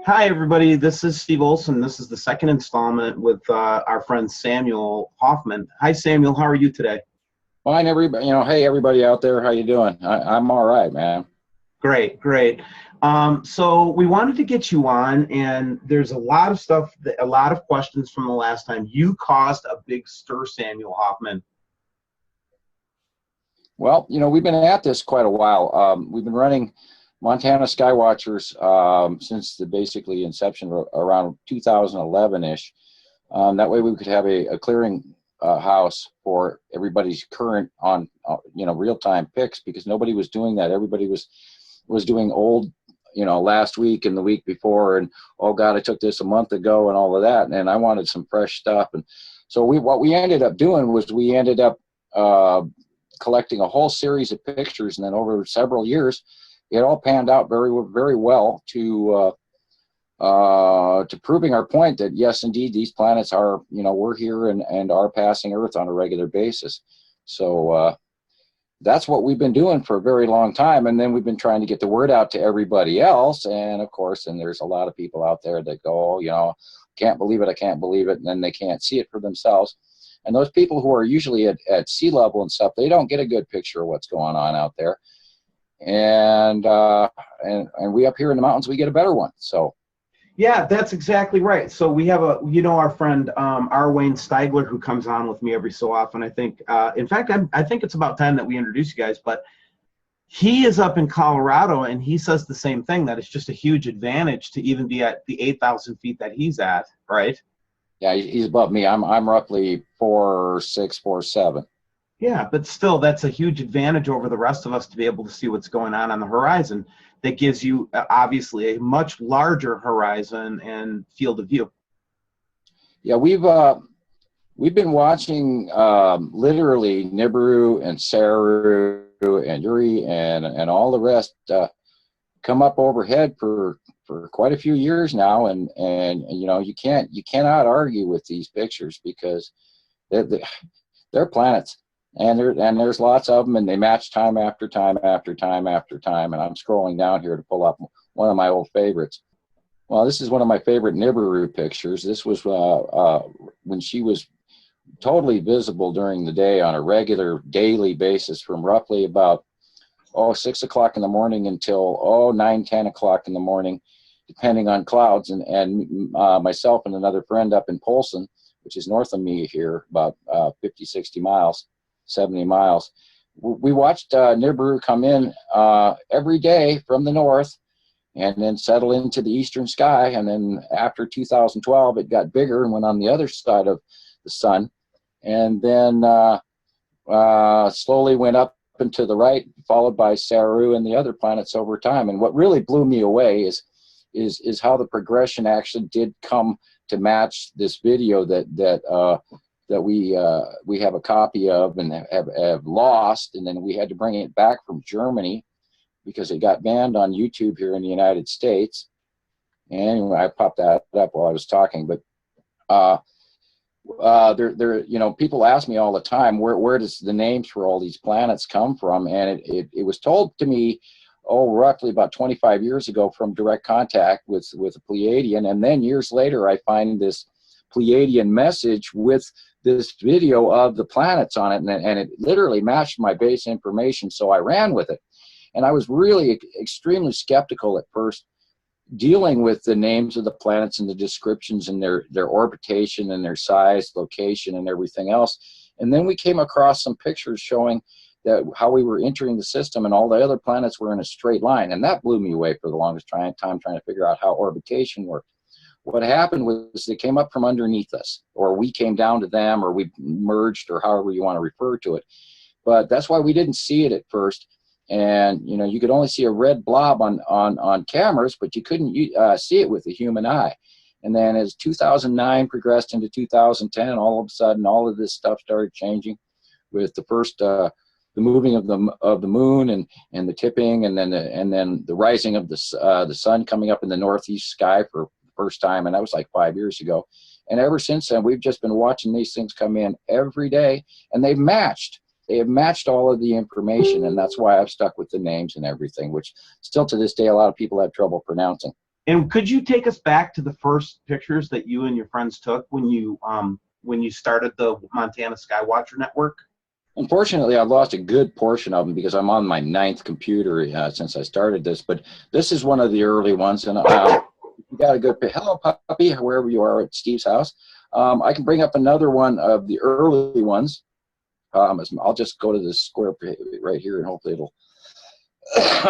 Hi, everybody. This is Steve Olson. This is the second installment with our friend Samuel Hoffman. Hi, Samuel. How are you today? Fine, everybody. Hey, everybody out there, how you doing? I'm all right, man. Great, great. So we wanted to get you on, and there's a lot of stuff, a lot of questions from the last time. You caused a big stir, Samuel Hoffman. Well, we've been at this quite a while. We've been running Montana Skywatchers since the basically inception around 2011-ish. That way we could have a clearing house for everybody's current on real-time picks, because nobody was doing that. Everybody was doing old, last week and the week before, and oh God, I took this a month ago and all of that, and I wanted some fresh stuff. And so what we ended up doing was we ended up collecting a whole series of pictures, and then over several years it all panned out very, very well to proving our point that yes, indeed, these planets are, we're here and are passing Earth on a regular basis. So that's what we've been doing for a very long time. And then we've been trying to get the word out to everybody else. And of course, and there's a lot of people out there that go, can't believe it, I can't believe it. And then they can't see it for themselves. And those people who are usually at sea level and stuff, they don't get a good picture of what's going on out there. And we up here in the mountains, we get a better one. So. Yeah, that's exactly right. So we have our friend R. Wayne Steigler, who comes on with me every so often. I think, in fact, I think it's about time that we introduce you guys. But he is up in Colorado, and he says the same thing, that it's just a huge advantage to even be at the 8,000 feet that he's at, right? Yeah, he's above me. I'm roughly 4'6", 4'7". Yeah, but still, that's a huge advantage over the rest of us to be able to see what's going on the horizon. That gives you obviously a much larger horizon and field of view. Yeah, we've been watching literally Nibiru and Saru and Uri and all the rest come up overhead for quite a few years now, and you cannot argue with these pictures, because they're planets. And there's lots of them, and they match time after time after time after time. And I'm scrolling down here to pull up one of my old favorites. Well, this is one of my favorite Nibiru pictures. This was when she was totally visible during the day on a regular daily basis, from roughly about 6 o'clock in the morning until 9, 10 o'clock in the morning, depending on clouds. And myself and another friend up in Polson, which is north of me here, about 50, 60 miles. 70 miles. We watched Nibiru come in every day from the north and then settle into the eastern sky. And then after 2012, it got bigger and went on the other side of the sun. And then slowly went up and to the right, followed by Saru and the other planets over time. And what really blew me away is how the progression actually did come to match this video that we have a copy of and have lost, and then we had to bring it back from Germany because it got banned on YouTube here in the United States. And anyway, I popped that up while I was talking, but people ask me all the time, where does the names for all these planets come from? And it was told to me, roughly about 25 years ago, from direct contact with a Pleiadian, and then years later I find this Pleiadian message with this video of the planets on it, and it literally matched my base information, so I ran with it. And I was really extremely skeptical at first, dealing with the names of the planets and the descriptions and their orbitation and their size, location, and everything else. And then we came across some pictures showing that how we were entering the system, and all the other planets were in a straight line, and that blew me away for the longest time trying to figure out how orbitation worked. What happened was they came up from underneath us, or we came down to them, or we merged, or however you want to refer to it. But that's why we didn't see it at first. And you could only see a red blob on cameras, but you couldn't see it with the human eye. And then as 2009 progressed into 2010, all of a sudden all of this stuff started changing, with the first the moving of the moon and the tipping, and then the rising of the sun coming up in the northeast sky for first time, and that was like 5 years ago. And ever since then, we've just been watching these things come in every day, and they've matched. They have matched all of the information, and that's why I've stuck with the names and everything, which still to this day a lot of people have trouble pronouncing. And could you take us back to the first pictures that you and your friends took when you started the Montana Skywatcher Network? Unfortunately, I've lost a good portion of them because I'm on my 9th computer since I started this. But this is one of the early ones, and you got a good hello puppy wherever you are at Steve's house. I can bring up another one of the early ones. I'll just go to this square right here, and hopefully it'll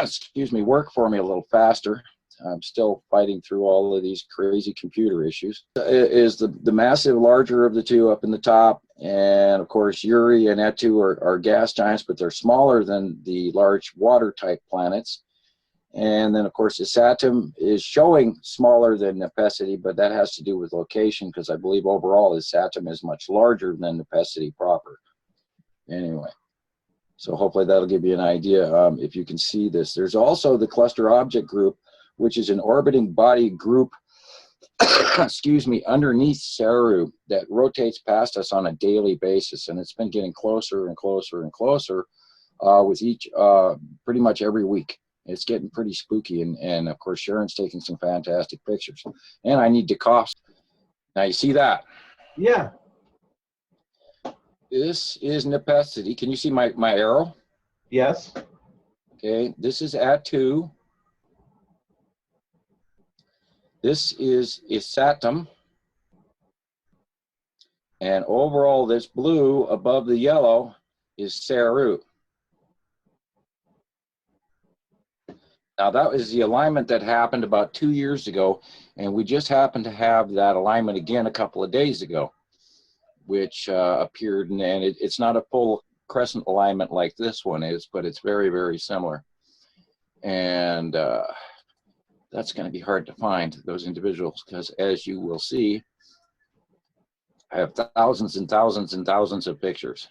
excuse me, work for me a little faster. I'm still fighting through all of these crazy computer issues. Is the massive larger of the two up in the top, and of course Uri and Etu are gas giants, but they're smaller than the large water type planets. And then of course the Saturn is showing smaller than Nepacity, but that has to do with location, because I believe overall the Saturn is much larger than Nepacity proper. Anyway, so hopefully that'll give you an idea if you can see this. There's also the cluster object group, which is an orbiting body group, excuse me, underneath Saru that rotates past us on a daily basis. And it's been getting closer and closer and closer with each, pretty much every week. It's getting pretty spooky. And of course, Sharon's taking some fantastic pictures. And I need to cough. Now you see that? Yeah. This is Nepacity. Can you see my arrow? Yes. Okay, this is Atu. This is Isatum, and overall this blue above the yellow is Saru. Now that was the alignment that happened about 2 years ago, and we just happened to have that alignment again a couple of days ago, which appeared, and it's not a full crescent alignment like this one is, but it's very, very similar. And that's going to be hard to find, those individuals, because as you will see, I have thousands and thousands and thousands of pictures,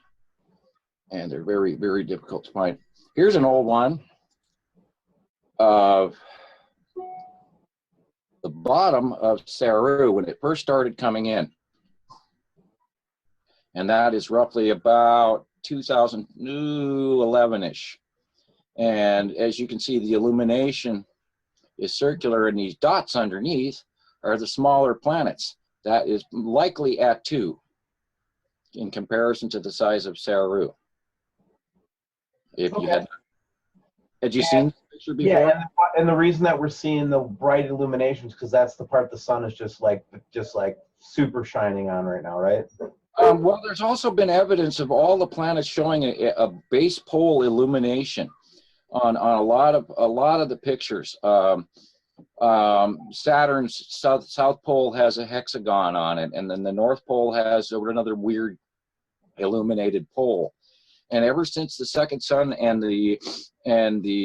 and they're very, very difficult to find. Here's an old one of the bottom of Saru when it first started coming in. And that is roughly about 2011-ish. And as you can see, the illumination is circular, and these dots underneath are the smaller planets. That is likely Atu in comparison to the size of Saru. If you had you seen this picture before? Yeah, and the reason that we're seeing the bright illuminations because that's the part the sun is just like super shining on right now, right? Well, there's also been evidence of all the planets showing a base pole illumination on a lot of the pictures. Saturn's south pole has a hexagon on it, and then the North Pole has another weird illuminated pole. And ever since the second sun and the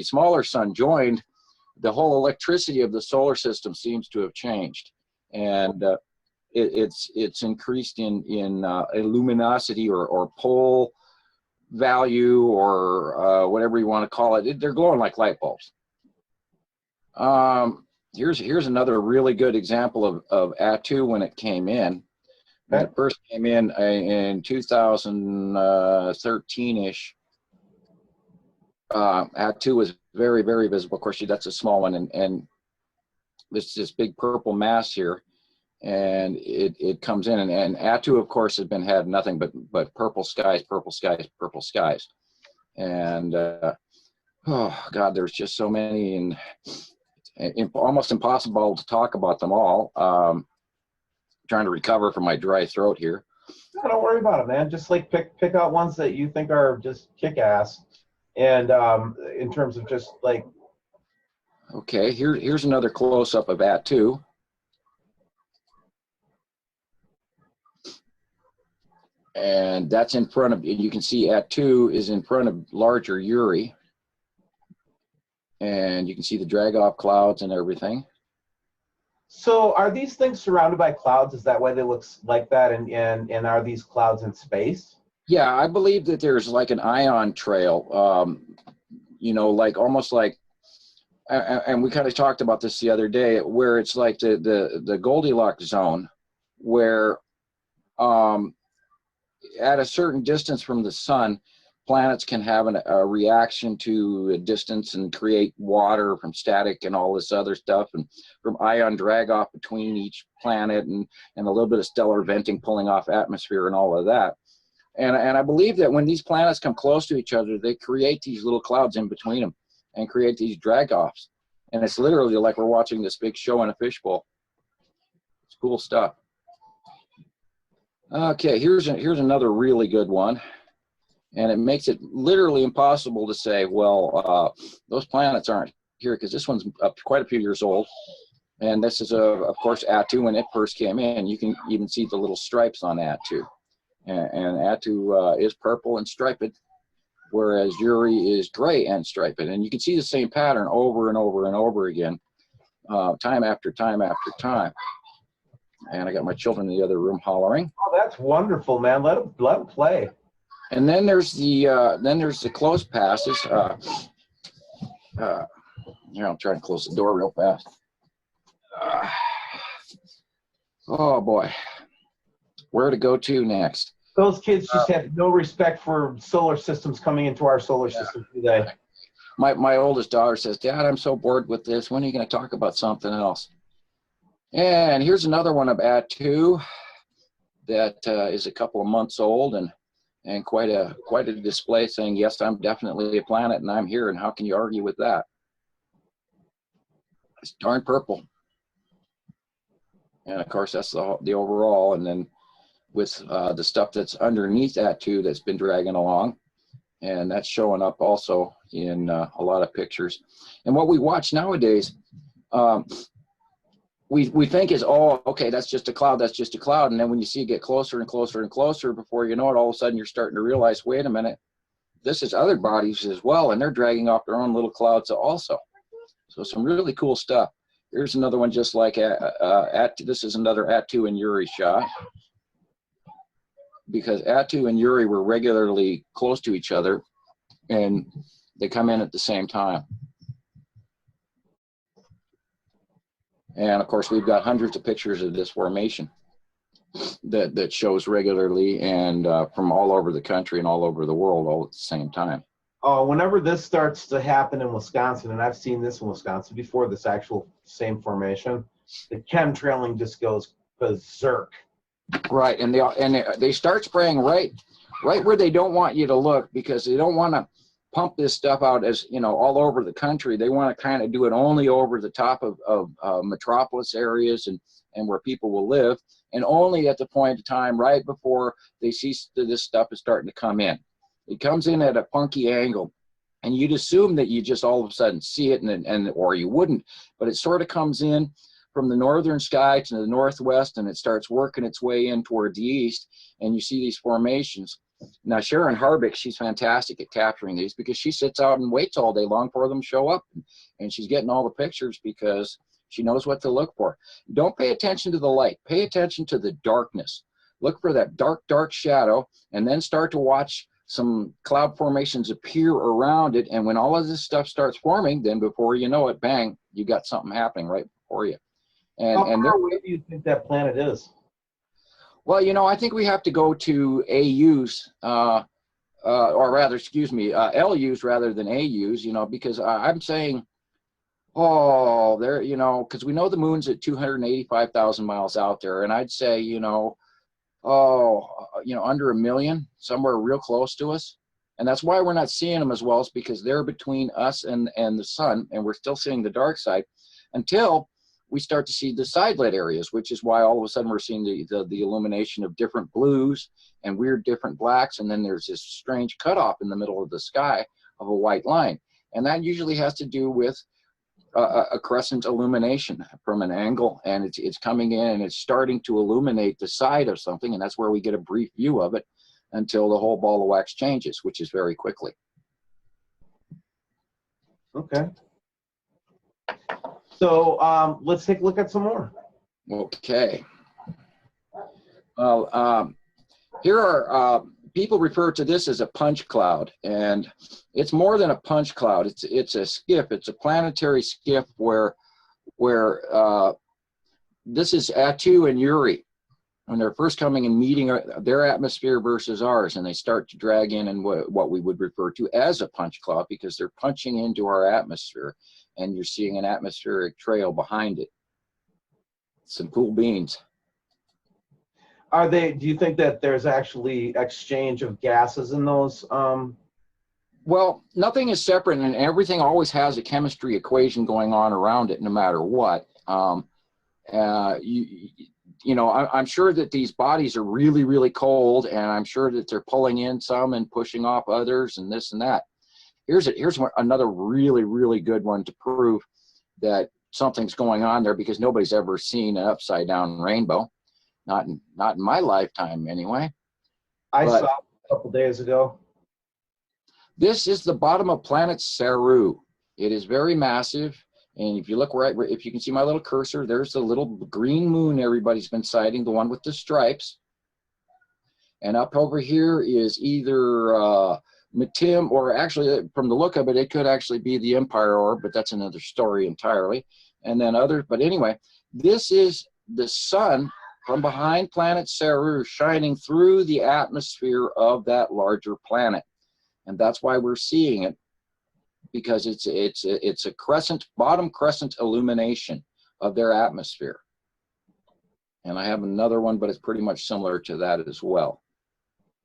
smaller sun joined, the whole electricity of the solar system seems to have changed, and it's increased in luminosity or pole value or whatever you want to call it. They're glowing like light bulbs. Here's another really good example of Atu when it came in. When it first came in 2013-ish, Atu was very, very visible. Of course, that's a small one, and this big purple mass here, and it comes in, and Atu, of course, has had nothing but purple skies, purple skies, purple skies, and oh God, there's just so many, and almost impossible to talk about them all. Trying to recover from my dry throat here. No, don't worry about it, man. Just like pick out ones that you think are just kick-ass, and in terms of just like. Okay, here's another close-up of Atu. And that's in front of, you can see Atu is in front of larger Uri. And you can see the drag-off clouds and everything. So are these things surrounded by clouds? Is that why they look like that? And are these clouds in space? Yeah, I believe that there's like an ion trail, you know, like almost like, and we kind of talked about this the other day, where it's like the Goldilocks zone, where at a certain distance from the sun, planets can have a reaction to a distance and create water from static and all this other stuff, and from ion drag off between each planet, and a little bit of stellar venting pulling off atmosphere and all of that. And I believe that when these planets come close to each other, they create these little clouds in between them and create these drag offs. And it's literally like we're watching this big show in a fishbowl. It's cool stuff. Okay, here's another really good one. And it makes it literally impossible to say, well, those planets aren't here, because this one's quite a few years old. And this is, of course, Attu. When it first came in, you can even see the little stripes on Attu. And Attu is purple and striped, whereas Uri is gray and striped. And you can see the same pattern over and over and over again, time after time after time. And I got my children in the other room hollering. Oh, that's wonderful, man. Let them play. And then there's the closed passes. Here, I'll try and close the door real fast. Oh boy, where to go to next? Those kids just have no respect for solar systems coming into our solar system today. My oldest daughter says, "Dad, I'm so bored with this. When are you going to talk about something else?" And here's another one of Attu that is a couple of months old, and quite a display saying, "Yes, I'm definitely a planet, and I'm here, and how can you argue with that?" It's darn purple. And of course, that's the overall, and then with the stuff that's underneath that too, that's been dragging along, and that's showing up also in a lot of pictures. And what we watch nowadays, we think is, oh, okay, that's just a cloud, that's just a cloud. And then when you see it get closer and closer and closer, before you know it, all of a sudden you're starting to realize, wait a minute, this is other bodies as well, and they're dragging off their own little clouds also. So some really cool stuff. Here's another one just like this is another Attu and Uri shot, because Attu and Uri were regularly close to each other, and they come in at the same time. And of course, we've got hundreds of pictures of this formation that shows regularly, and from all over the country and all over the world all at the same time. Oh, whenever this starts to happen in Wisconsin, and I've seen this in Wisconsin before, this actual same formation, the chemtrailing just goes berserk. Right, and they start spraying right where they don't want you to look, because they don't want to pump this stuff out as, you know, all over the country. They want to kind of do it only over the top of metropolis areas and where people will live, and only at the point of time right before they see this stuff is starting to come in. It comes in at a funky angle, and you'd assume that you just all of a sudden see it, or you wouldn't, but it sort of comes in from the northern sky to the northwest, and it starts working its way in toward the east, and you see these formations. Now, Sharon Harbick, she's fantastic at capturing these, because she sits out and waits all day long for them to show up, and she's getting all the pictures because she knows what to look for. Don't pay attention to the light. Pay attention to the darkness. Look for that dark shadow, and then start to watch some cloud formations appear around it, and when all of this stuff starts forming, then before you know it, bang, you got something happening right before you. How far away do you think that planet is? Well, you know, I think we have to go to AUs, or rather, excuse me, LUs rather than AUs, you know, because I'm saying, oh, there, you know, because we know the moon's at 285,000 miles out there, and I'd say, you know, under 1 million, somewhere real close to us. And that's why we're not seeing them as well, is because they're between us and the sun, and we're still seeing the dark side until we start to see the side-lit areas, which is why all of a sudden we're seeing the illumination of different blues and weird different blacks, and then there's this strange cutoff in the middle of the sky of a white line. And that usually has to do with a crescent illumination from an angle, and it's coming in and it's starting to illuminate the side of something, and that's where we get a brief view of it until the whole ball of wax changes, which is very quickly. Okay. So let's take a look at some more. Okay. Well, here are people refer to this as a punch cloud, and it's more than a punch cloud. It's a skiff. It's a planetary skiff where this is Attu and Uri, when they're first coming and meeting their atmosphere versus ours, and they start to drag in what we would refer to as a punch cloud, because they're punching into our atmosphere, and you're seeing an atmospheric trail behind it. Some cool beans. Are they? Do you think that there's actually exchange of gases in those? Well, nothing is separate, and everything always has a chemistry equation going on around it, no matter what. You know, I'm sure that these bodies are really, really cold, and I'm sure that they're pulling in some and pushing off others, and this and that. Here's another really, really good one to prove that something's going on there, because nobody's ever seen an upside down rainbow. Not in my lifetime, anyway. I saw it a couple days ago. This is the bottom of planet Saru. It is very massive, and if you look right, if you can see my little cursor, there's the little green moon everybody's been sighting, the one with the stripes. And up over here is either Matim, or actually, from the look of it, it could actually be the Empire orb, but that's another story entirely. And then others, but anyway, this is the sun from behind planet Saru shining through the atmosphere of that larger planet. And that's why we're seeing it, because it's a crescent, bottom crescent illumination of their atmosphere. And I have another one, but it's pretty much similar to that as well.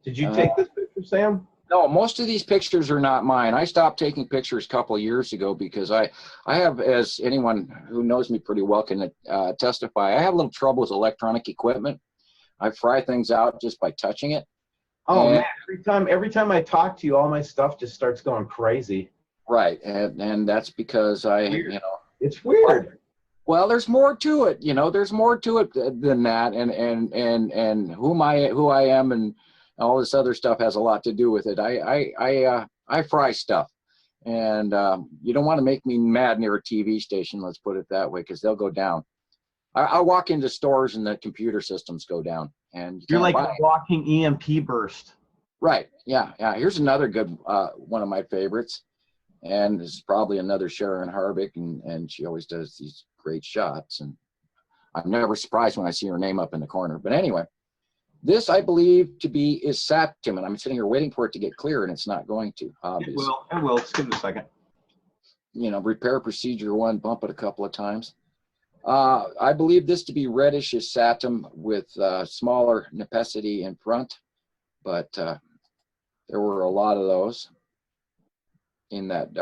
Did you take this picture, Sam? No, most of these pictures are not mine. I stopped taking pictures a couple of years ago, because I have, as anyone who knows me pretty well can testify, I have a little trouble with electronic equipment. I fry things out just by touching it. Oh, and, man, every time I talk to you, all my stuff just starts going crazy. Right, and that's because you know, it's weird. Well, there's more to it. You know, there's more to it than that, and who I am and all this other stuff has a lot to do with it. I fry stuff, and you don't want to make me mad near a TV station. Let's put it that way, because they'll go down. I walk into stores and the computer systems go down, and you're like a walking EMP burst. Right. Yeah. Yeah. Here's another good one of my favorites, and this is probably another Sharon Harvick, and she always does these great shots, and I'm never surprised when I see her name up in the corner. But anyway, this I believe to be is Satim, and I'm sitting here waiting for it to get clear, and it's not going to. Obviously. It will. Just give it a second. You know, repair procedure 1, bump it a couple of times. I believe this to be reddish is Satim with smaller nepacity in front, but there were a lot of those in that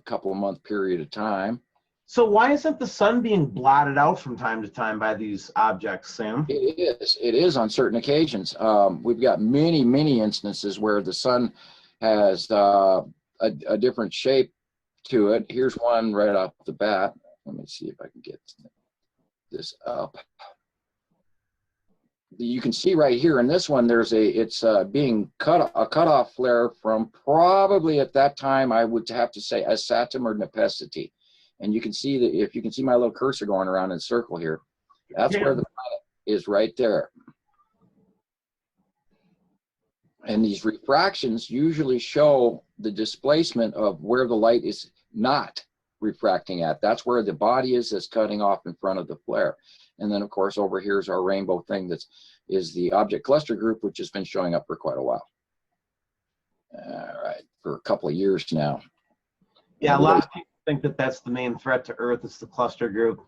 couple of month period of time. So why isn't the sun being blotted out from time to time by these objects, Sam? It is on certain occasions. We've got many instances where the sun has a different shape to it. Here's one right off the bat. Let me see if I can get this up. You can see right here in this one, it's being a cutoff flare from probably at that time, I would have to say a Satim or Nepacity. And you can see that if you can see my little cursor going around in a circle here, that's where the planet is, right there. And these refractions usually show the displacement of where the light is not refracting at. That's where the body is cutting off in front of the flare. And then, of course, over here is our rainbow thing is the object cluster group, which has been showing up for quite a while. All right, for a couple of years now. Yeah, a lot of people think that that's the main threat to Earth. It's the cluster group.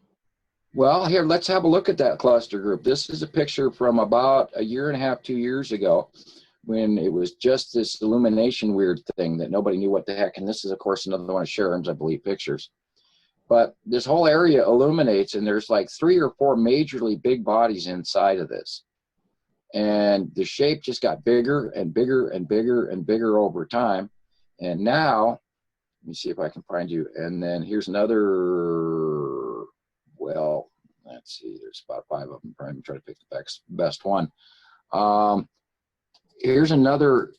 Well, here, let's have a look at that cluster group. This is a picture from about a year and a half, 2 years ago, when it was just this illumination weird thing that nobody knew what the heck. And this is, of course, another one of Sharon's, I believe, pictures. But this whole area illuminates, and there's like 3 or 4 majorly big bodies inside of this. And the shape just got bigger and bigger and bigger and bigger over time. And now, let me see if I can find you. And then here's another, well, let's see, there's about 5 of them. I'm trying to pick the best one. Here's another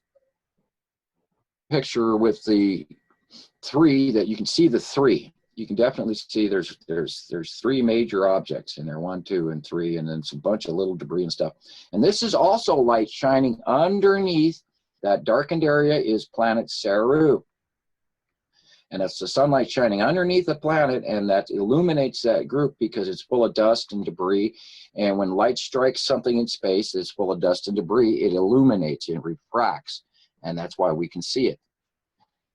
picture with the 3 that you can see the 3. You can definitely see there's 3 major objects in there, 1, 2, and 3, and then some bunch of little debris and stuff. And this is also light shining underneath that darkened area is planet Saru. And that's the sunlight shining underneath the planet, and that illuminates that group because it's full of dust and debris. And when light strikes something in space that's full of dust and debris, it illuminates, it refracts, and that's why we can see it.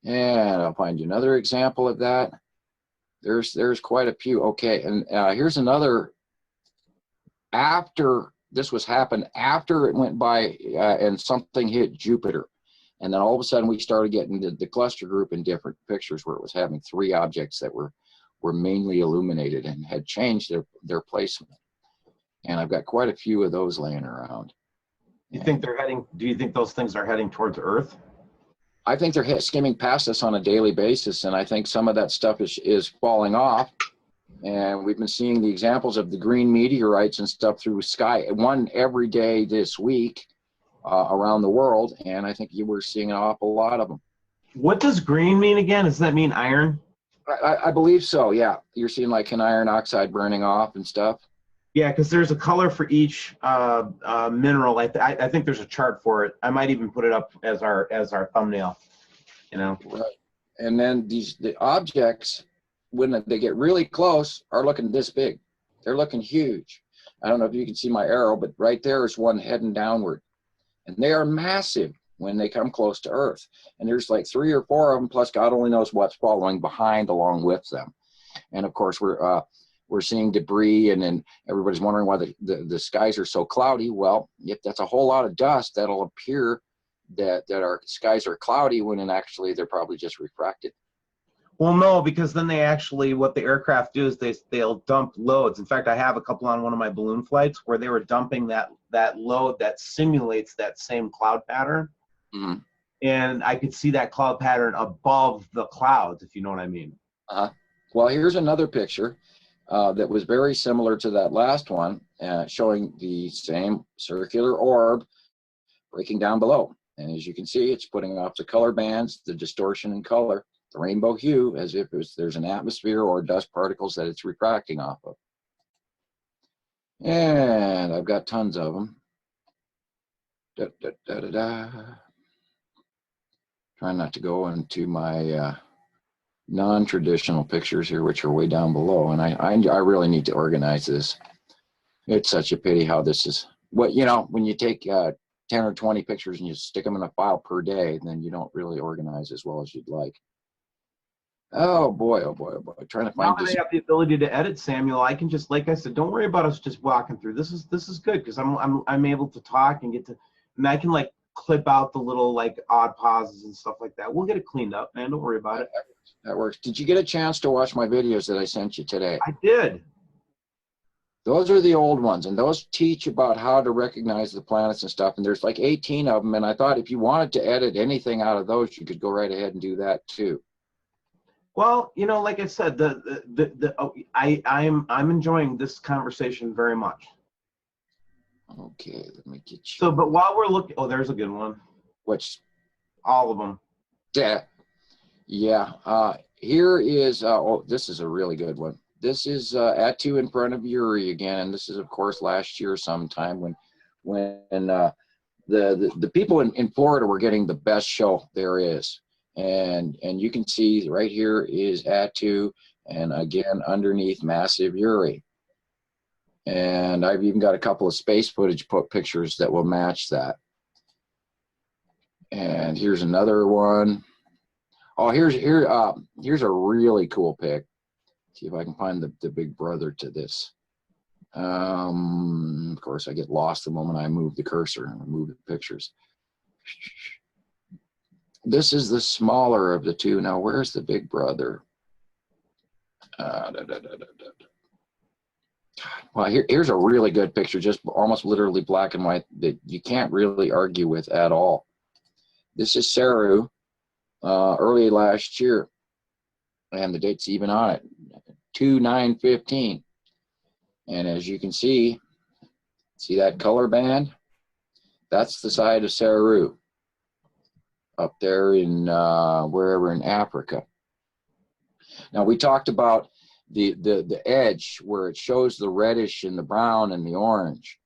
And I'll find you another example of that. There's quite a few. Okay, and here's another. After this was happened, after it went by and something hit Jupiter. And then all of a sudden we started getting the cluster group in different pictures where it was having 3 objects that were mainly illuminated and had changed their placement. And I've got quite a few of those laying around. You think they're heading, do you think those things are heading towards Earth? I think they're skimming past us on a daily basis, and I think some of that stuff is falling off. And we've been seeing the examples of the green meteorites and stuff through sky, one every day this week. Around the world, and I think you were seeing an awful lot of them. What does green mean again? Does that mean iron? I believe so, yeah. You're seeing like an iron oxide burning off and stuff. Yeah, because there's a color for each mineral. I think there's a chart for it. I might even put it up as our thumbnail. You know. Right. And then the objects, when they get really close, are looking this big. They're looking huge. I don't know if you can see my arrow, but right there is one heading downward. And they are massive when they come close to Earth. And there's like 3 or 4 of them, plus God only knows what's following behind along with them. And of course, we're seeing debris, and then everybody's wondering why the skies are so cloudy. Well, if that's a whole lot of dust, that'll appear that our skies are cloudy when in actually they're probably just refracted. Well, no, because then they actually, what the aircraft do is they'll dump loads. In fact, I have a couple on one of my balloon flights where they were dumping that load that simulates that same cloud pattern. Mm-hmm. And I could see that cloud pattern above the clouds, if you know what I mean. Well, here's another picture that was very similar to that last one, showing the same circular orb breaking down below. And as you can see, it's putting off the color bands, the distortion in color, the rainbow hue, as if there's an atmosphere or dust particles that it's refracting off of. And I've got tons of them. Trying not to go into my non-traditional pictures here, which are way down below. And I really need to organize this. It's such a pity how this is. What, you know, when you take 10 or 20 pictures and you stick them in a file per day, then you don't really organize as well as you'd like. Oh boy, oh boy, oh boy. Trying to find now that I have the ability to edit, Samuel, I can just, like I said, don't worry about us just walking through. This is good because I'm able to talk and and I can like clip out the little like odd pauses and stuff like that. We'll get it cleaned up, man. Don't worry about it. That works. Did you get a chance to watch my videos that I sent you today? I did. Those are the old ones, and those teach about how to recognize the planets and stuff. And there's like 18 of them. And I thought if you wanted to edit anything out of those, you could go right ahead and do that too. Well, you know, like I said, I'm enjoying this conversation very much. Okay, let me get you. So, but while we're looking, oh, there's a good one. Which? All of them. Yeah. Here is. Oh, this is a really good one. This is Atu in front of Uri again, and this is of course last year sometime when the people in Florida were getting the best show there is. And you can see right here is Atu, and again underneath massive Uri. And I've even got a couple of space footage pictures that will match that. And here's another one. Oh, here's a really cool pic. See if I can find the big brother to this. Of course, I get lost the moment I move the cursor and move the pictures. This is the smaller of the two. Now, where's the big brother? Well, here's a really good picture, just almost literally black and white that you can't really argue with at all. This is Saru, early last year, and the date's even on it, 2/9/15. And as you can see that color band? That's the side of Saru, up there in wherever in Africa. Now we talked about the edge where it shows the reddish and the brown and the orange,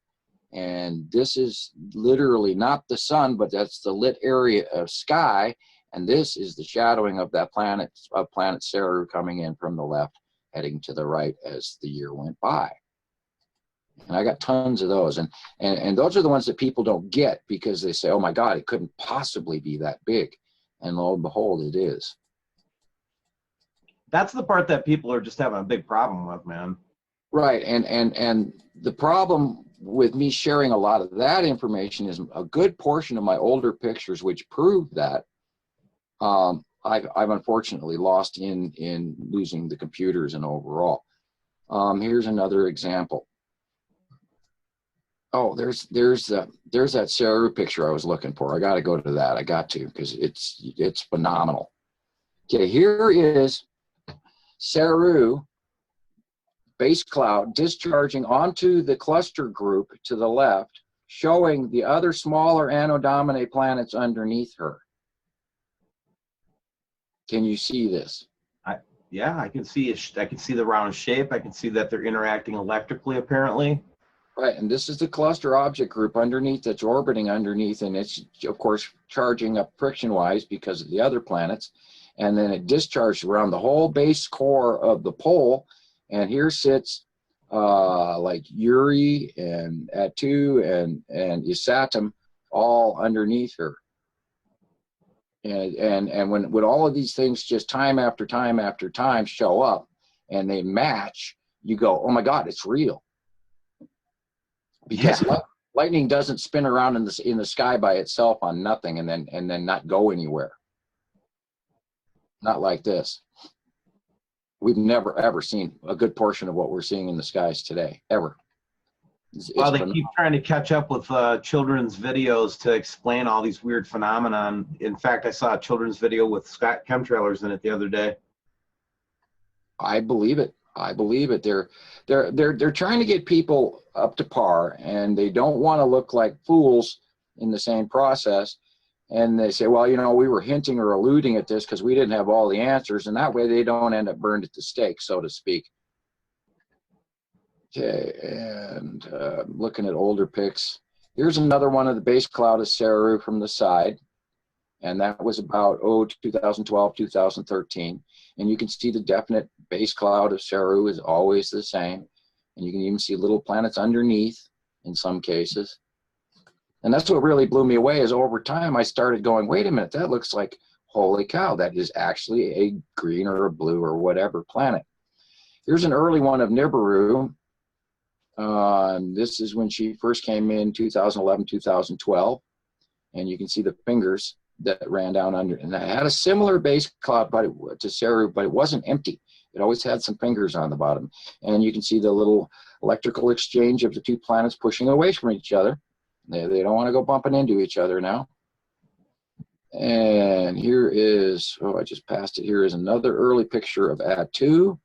and this is literally not the sun, but that's the lit area of sky, And this is the shadowing of that planet, of planet Saru coming in from the left, heading to the right as the year went by. And I got tons of those. And those are the ones that people don't get because they say, oh my God, it couldn't possibly be that big. And lo and behold, it is. That's the part that people are just having a big problem with, man. Right. And the problem with me sharing a lot of that information is a good portion of my older pictures, which prove that, I've unfortunately lost in losing the computers and overall. Here's another example. Oh, there's that Saru picture I was looking for. I got to go to that. I got to, because it's phenomenal. Okay, here is Saru base cloud discharging onto the cluster group to the left, showing the other smaller Anno Domini planets underneath her. Can you see this? Yeah, I can see it. I can see the round shape. I can see that they're interacting electrically, apparently. Right, and this is the cluster object group underneath that's orbiting underneath, and it's, of course, charging up friction-wise because of the other planets, and then it discharged around the whole base core of the pole, and here sits like Uri and Atu and Isatum all underneath her. And when all of these things just time after time after time show up and they match, you go, oh my God, it's real. Because lightning doesn't spin around in the sky by itself on nothing and then not go anywhere. Not like this. We've never ever seen a good portion of what we're seeing in the skies today, ever. Well, they keep trying to catch up with children's videos to explain all these weird phenomenon. In fact, I saw a children's video with Scott chemtrailers in it the other day. I believe it. I believe it. They're trying to get people up to par, and they don't want to look like fools in the same process. And they say, well, you know, we were hinting or alluding at this because we didn't have all the answers, and that way they don't end up burned at the stake, so to speak. Okay, and looking at older pics. Here's another one of the base cloud of Saru from the side, and that was about 2012, 2013. And you can see the definite base cloud of Saru is always the same, and you can even see little planets underneath in some cases. And that's what really blew me away is over time I started going, wait a minute, that looks like, holy cow, that is actually a green or a blue or whatever planet. Here's an early one of Nibiru. This is when she first came in 2011, 2012. And you can see the fingers that ran down under. And it had a similar base cloud to Saru, but it wasn't empty. It always had some fingers on the bottom. And you can see the little electrical exchange of the two planets pushing away from each other. They don't want to go bumping into each other now. And here is, oh, I just passed it. Here is another early picture of Atu.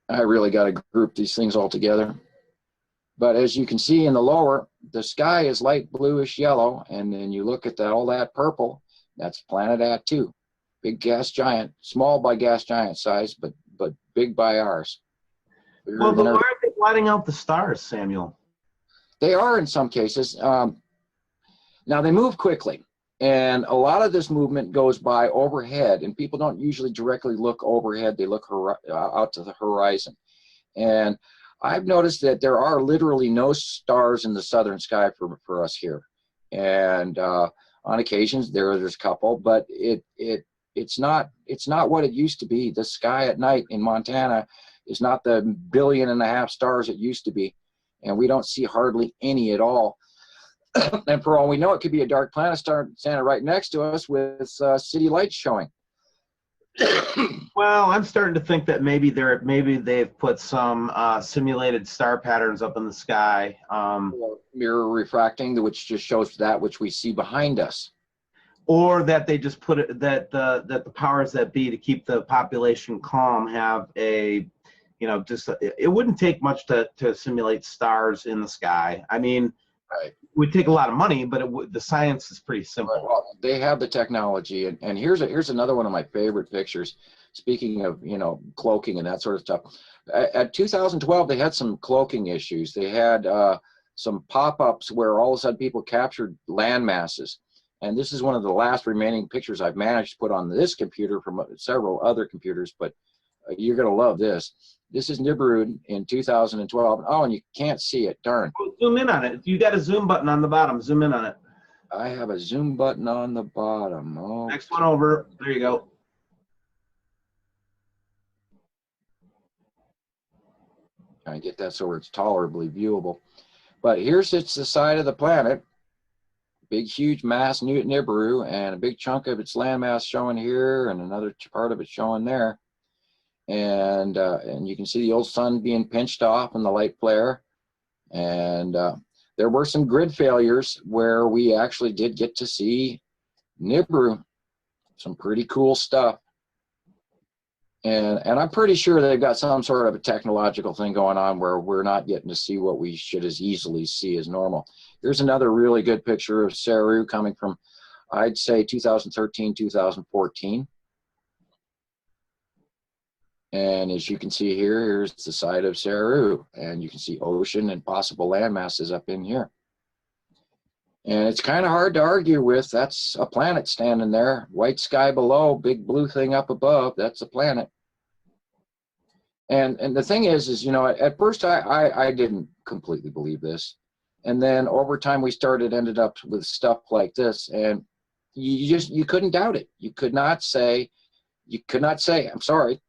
I really got to group these things all together. But as you can see in the lower, the sky is light bluish yellow, and then you look at that, all that purple, that's planet Atu. Big gas giant, small by gas giant size, but big by ours. Well, but why are they blotting out the stars, Samuel? They are in some cases. Now they move quickly, and a lot of this movement goes by overhead, and people don't usually directly look overhead. They look out to the horizon. And I've noticed that there are literally no stars in the southern sky for us here. And on occasions there's a couple, but it's not what it used to be. The sky at night in Montana is not the 1.5 billion stars it used to be. And we don't see hardly any at all. And for all we know, it could be a dark planet star standing right next to us with city lights showing. Well, I'm starting to think that maybe they've put some simulated star patterns up in the sky. Mirror refracting, which just shows that which we see behind us. Or that they just put it that the powers that be to keep the population calm have a, you know, just it wouldn't take much to simulate stars in the sky. I mean, right. It would take a lot of money, but the science is pretty simple. Right. Well, they have the technology, and here's another one of my favorite pictures. Speaking of, you know, cloaking and that sort of stuff, at 2012 they had some cloaking issues. They had some pop-ups where all of a sudden people captured land masses, And this is one of the last remaining pictures I've managed to put on this computer from several other computers, but you're going to love this. This is Nibiru in 2012. Oh, and you can't see it. Darn. Oh, zoom in on it. You got a zoom button on the bottom. Zoom in on it. I have a zoom button on the bottom. Oh. Next one over. There you go. Trying to get that so it's tolerably viewable. But here's the side of the planet. Big, huge mass Nibiru, and a big chunk of its landmass showing here, and another part of it showing there. And you can see the old sun being pinched off in the light flare. And there were some grid failures where we actually did get to see Nibiru. Some pretty cool stuff. And I'm pretty sure they've got some sort of a technological thing going on where we're not getting to see what we should as easily see as normal. Here's another really good picture of Saru coming from, I'd say, 2013, 2014. And as you can see here, here's the side of Saru. And you can see ocean and possible land masses up in here. And it's kind of hard to argue with. That's a planet standing there. White sky below, big blue thing up above. That's a planet. And the thing is, you know, at first I didn't completely believe this. And then over time we ended up with stuff like this. And you couldn't doubt it. You could not say, I'm sorry,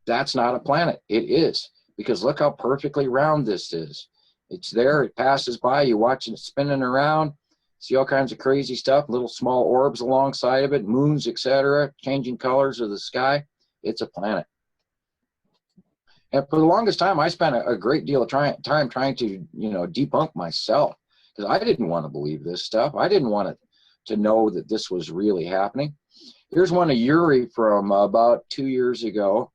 that's not a planet. It is. Because look how perfectly round this is. It's there, it passes by, you watch it spinning around. See all kinds of crazy stuff, little small orbs alongside of it, moons, etc., changing colors of the sky. It's a planet. And for the longest time, I spent a great deal of time trying to, you know, debunk myself, because I didn't want to believe this stuff. I didn't want to know that this was really happening. Here's one of Uri from about 2 years ago,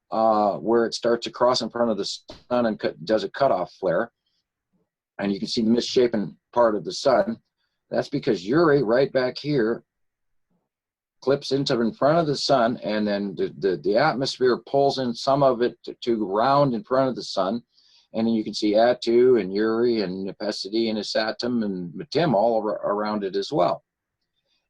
where it starts to cross in front of the sun and does a cutoff flare. And you can see the misshapen part of the sun. That's because Uri, right back here, clips into in front of the sun, and then the atmosphere pulls in some of it to round in front of the sun. And then you can see Atu and Uri and Nepesity and Isatum and Matim all around it as well.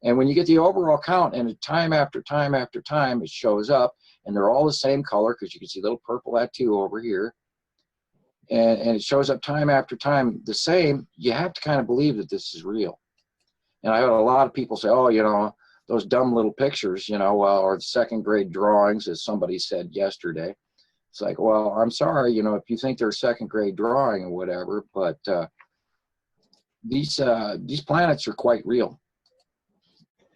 And when you get the overall count, and time after time after time, it shows up, and they're all the same color, because you can see little purple Atu over here. And it shows up time after time the same. You have to kind of believe that this is real. And I had a lot of people say, oh, you know, those dumb little pictures, you know, or second grade drawings, as somebody said yesterday. It's like, well, I'm sorry, you know, if you think they're second grade drawing or whatever, but these planets are quite real.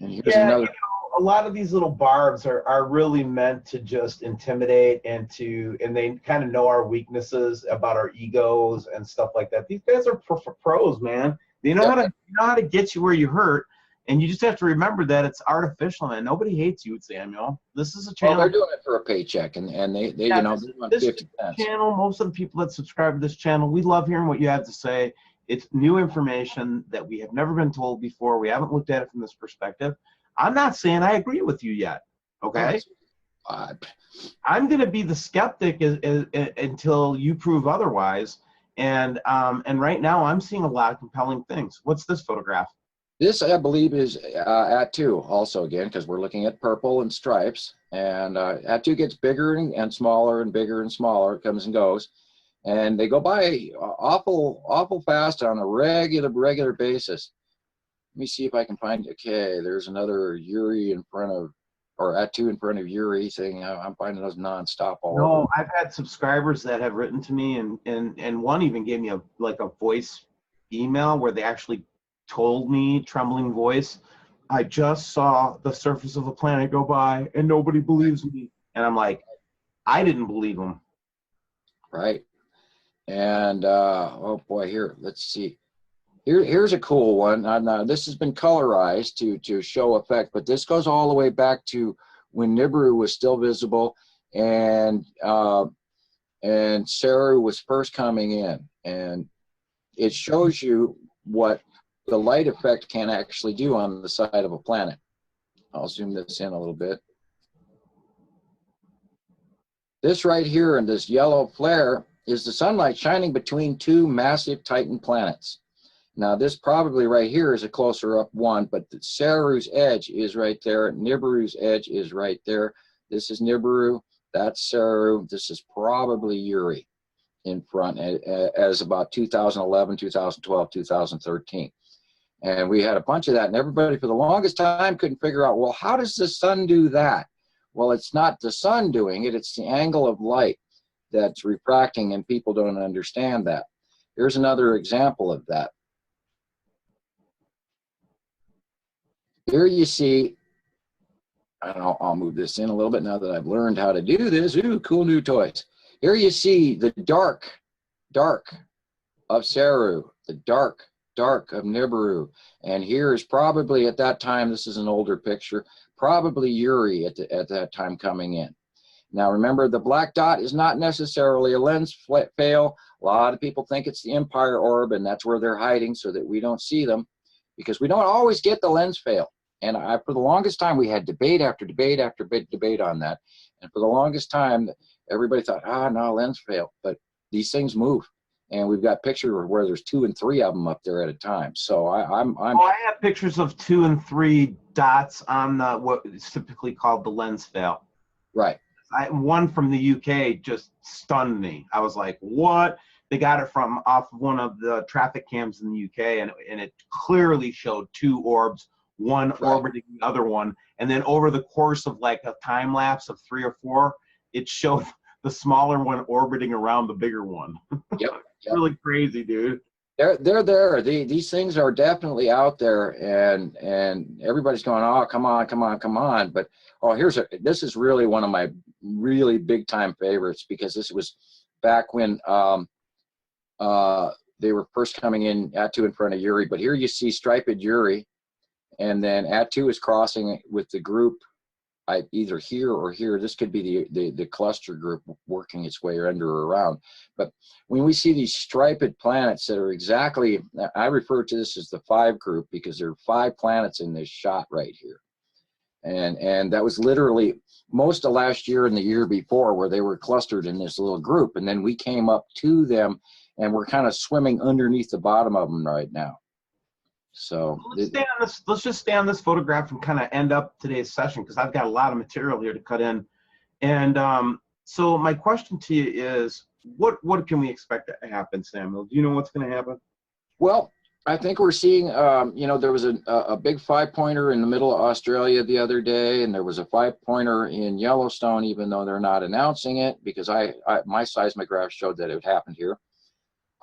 And here's another. You know, a lot of these little barbs are really meant to just intimidate and they kind of know our weaknesses about our egos and stuff like that. These guys are pros, man. They know how to get you where you hurt, and you just have to remember that it's artificial, man. Nobody hates you, Samuel. This is a channel. Well, they're doing it for a paycheck, and they you know, they want 50 cents. Channel, most of the people that subscribe to this channel, we love hearing what you have to say. It's new information that we have never been told before. We haven't looked at it from this perspective. I'm not saying I agree with you yet, okay? I'm going to be the skeptic until you prove otherwise. And right now, I'm seeing a lot of compelling things. What's this photograph? This, I believe, is Atu also, again, because we're looking at purple and stripes. And Atu gets bigger and smaller and bigger and smaller. It comes and goes. And they go by awful fast on a regular basis. Let me see if I can find, okay, there's another Uri in front of, or Atu in front of Uri thing. I'm finding those nonstop all over. No, I've had subscribers that have written to me, and one even gave me a voice email where they actually told me, trembling voice, I just saw the surface of a planet go by and nobody believes me. And I'm like, I didn't believe them. Right. And oh boy, here, let's see. Here's a cool one. Now this has been colorized to show effect, but this goes all the way back to when Nibiru was still visible, and Saru was first coming in, and it shows you what the light effect can actually do on the side of a planet. I'll zoom this in a little bit. This right here in this yellow flare is the sunlight shining between two massive Titan planets. Now this probably right here is a closer up one, but the Saru's edge is right there. Nibiru's edge is right there. This is Nibiru, that's Saru. This is probably Uri in front as about 2011, 2012, 2013. And we had a bunch of that, and everybody for the longest time couldn't figure out, well, how does the sun do that? Well, it's not the sun doing it, it's the angle of light that's refracting, and people don't understand that. Here's another example of that. Here you see, I don't know, I'll move this in a little bit now that I've learned how to do this. Ooh, cool new toys. Here you see the dark of Saru, the dark of Nibiru. And here is probably at that time, this is an older picture, probably Uri at that time coming in. Now remember, the black dot is not necessarily a lens fail. A lot of people think it's the Empire orb, and that's where they're hiding so that we don't see them, because we don't always get the lens fail. And for the longest time, we had debate after debate after debate on that. And for the longest time, everybody thought, no, lens fail. But these things move. And we've got pictures where there's 2 and 3 of them up there at a time. So I have pictures of 2 and 3 dots on the what is typically called the lens fail. Right. One from the UK just stunned me. I was like, what? They got it from off of one of the traffic cams in the UK, and it clearly showed 2 orbs, one orbiting the other one, and then over the course of like a time lapse of 3 or 4, it showed the smaller one orbiting around the bigger one. Yep. Really crazy, dude. They're there. These things are definitely out there, and everybody's going, oh, come on. But this is really one of my really big time favorites, because this was back when they were first coming in, Atu in front of Uri. But here you see striped Uri, and then Atu is crossing with the group either here or here. This could be the cluster group working its way under or around. But when we see these striped planets that are exactly, I refer to this as the 5 group, because there are 5 planets in this shot right here. And that was literally most of last year and the year before, where they were clustered in this little group. And then we came up to them, and we're kind of swimming underneath the bottom of them right now. So let's just stay on this photograph and kind of end up today's session, because I've got a lot of material here to cut in. And so my question to you is, what can we expect to happen, Samuel? Do you know what's going to happen? Well, I think we're seeing, there was a big 5-pointer in the middle of Australia the other day, and there was a 5-pointer in Yellowstone, even though they're not announcing it, because my seismograph showed that it happened here.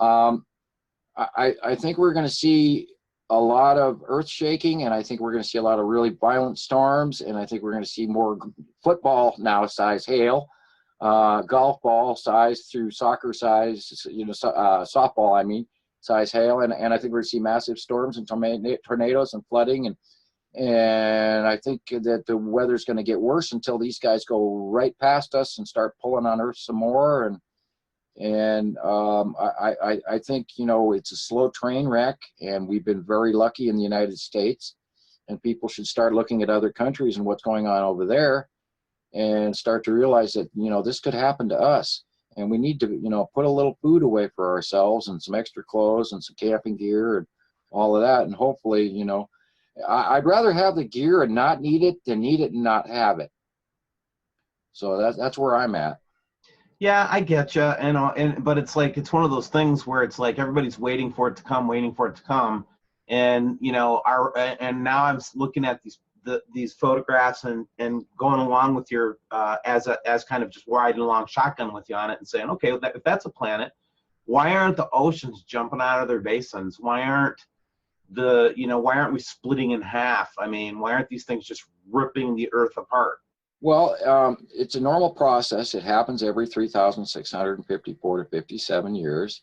I think we're going to see a lot of earth shaking, and I think we're going to see a lot of really violent storms, and I think we're going to see more football now size hail, golf ball size through soccer size, softball, I mean, size hail, and I think we're going to see massive storms and tornadoes and flooding, and I think that the weather's going to get worse until these guys go right past us and start pulling on Earth some more, and I think, it's a slow train wreck, and we've been very lucky in the United States, and people should start looking at other countries and what's going on over there, and start to realize that, this could happen to us, and we need to, put a little food away for ourselves, and some extra clothes, and some camping gear, and all of that, and hopefully, I'd rather have the gear and not need it than need it and not have it. So that's where I'm at. Yeah, I get you, but it's like, it's one of those things where it's like everybody's waiting for it to come, and now I'm looking at these photographs and going along with your as kind of just riding along shotgun with you on it and saying, okay, if that's a planet, why aren't the oceans jumping out of their basins? Why aren't we splitting in half? I mean, why aren't these things just ripping the Earth apart? Well, it's a normal process. It happens every 3,654 to 57 years.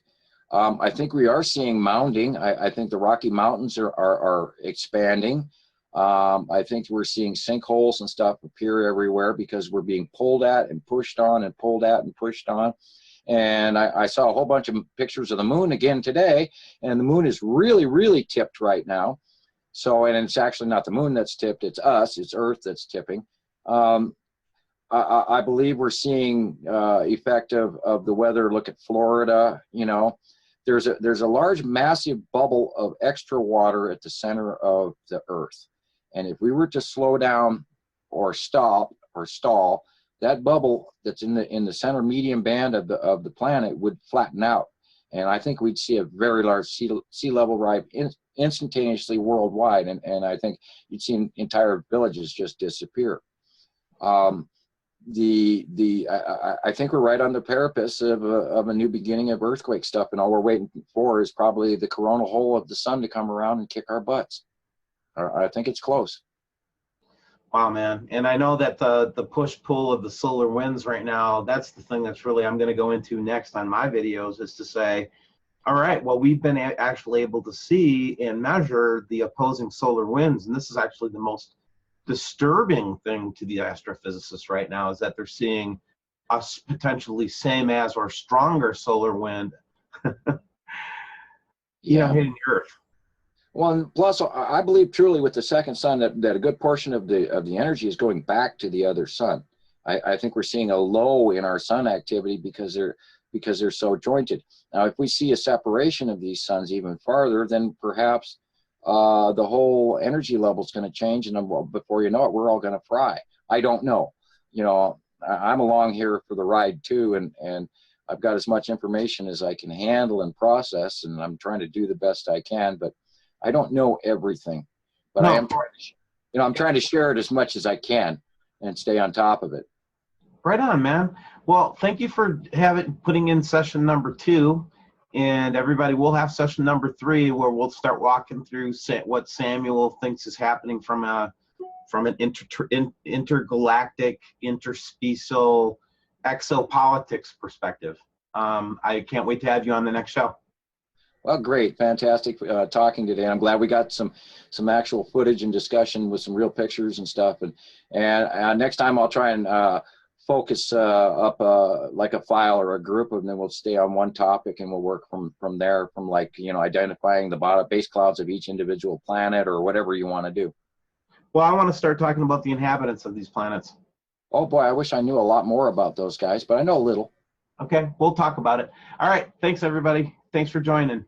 I think we are seeing mounding. I think the Rocky Mountains are expanding. I think we're seeing sinkholes and stuff appear everywhere because we're being pulled at and pushed on and pulled at and pushed on. And I saw a whole bunch of pictures of the moon again today, and the moon is really, really tipped right now. So, and it's actually not the moon that's tipped, it's us, it's Earth that's tipping. I believe we're seeing effect of the weather. Look at Florida, there's a large, massive bubble of extra water at the center of the Earth. And if we were to slow down or stop or stall, that bubble that's in the center medium band of the planet would flatten out. And I think we'd see a very large sea level rise instantaneously worldwide. And I think you'd see entire villages just disappear. I think we're right on the precipice of a new beginning of earthquake stuff, and all we're waiting for is probably the coronal hole of the sun to come around and kick our butts. I think it's close. Wow, man. And I know that the push-pull of the solar winds right now, that's the thing that's really I'm going to go into next on my videos, is to say, all right, well, we've been actually able to see and measure the opposing solar winds, and this is actually the most disturbing thing to the astrophysicists right now, is that they're seeing a potentially same as or stronger solar wind hitting the Earth. Well, and plus, I believe truly with the second sun that a good portion of the energy is going back to the other sun. I think we're seeing a low in our sun activity because they're so jointed. Now, if we see a separation of these suns even farther, then perhaps the whole energy level is going to change, and before you know it, we're all going to fry. I don't know. You know, I'm along here for the ride too, and I've got as much information as I can handle and process, and I'm trying to do the best I can, but I don't know everything. But I am trying to share it as much as I can and stay on top of it. Right on, man. Well, thank you for putting in session number 2. And everybody, we'll have session number 3 where we'll start walking through what Samuel thinks is happening from an intergalactic, interspecial exopolitics perspective. I can't wait to have you on the next show. Well, great, fantastic talking today. I'm glad we got some actual footage and discussion with some real pictures and stuff. And next time I'll try and focus up like a file or a group, and then we'll stay on one topic, and we'll work from there, from like, you know, identifying the base clouds of each individual planet or whatever you want to do. Well, I want to start talking about the inhabitants of these planets. Oh boy, I wish I knew a lot more about those guys, but I know a little. Okay, we'll talk about it. All right, thanks everybody. Thanks for joining.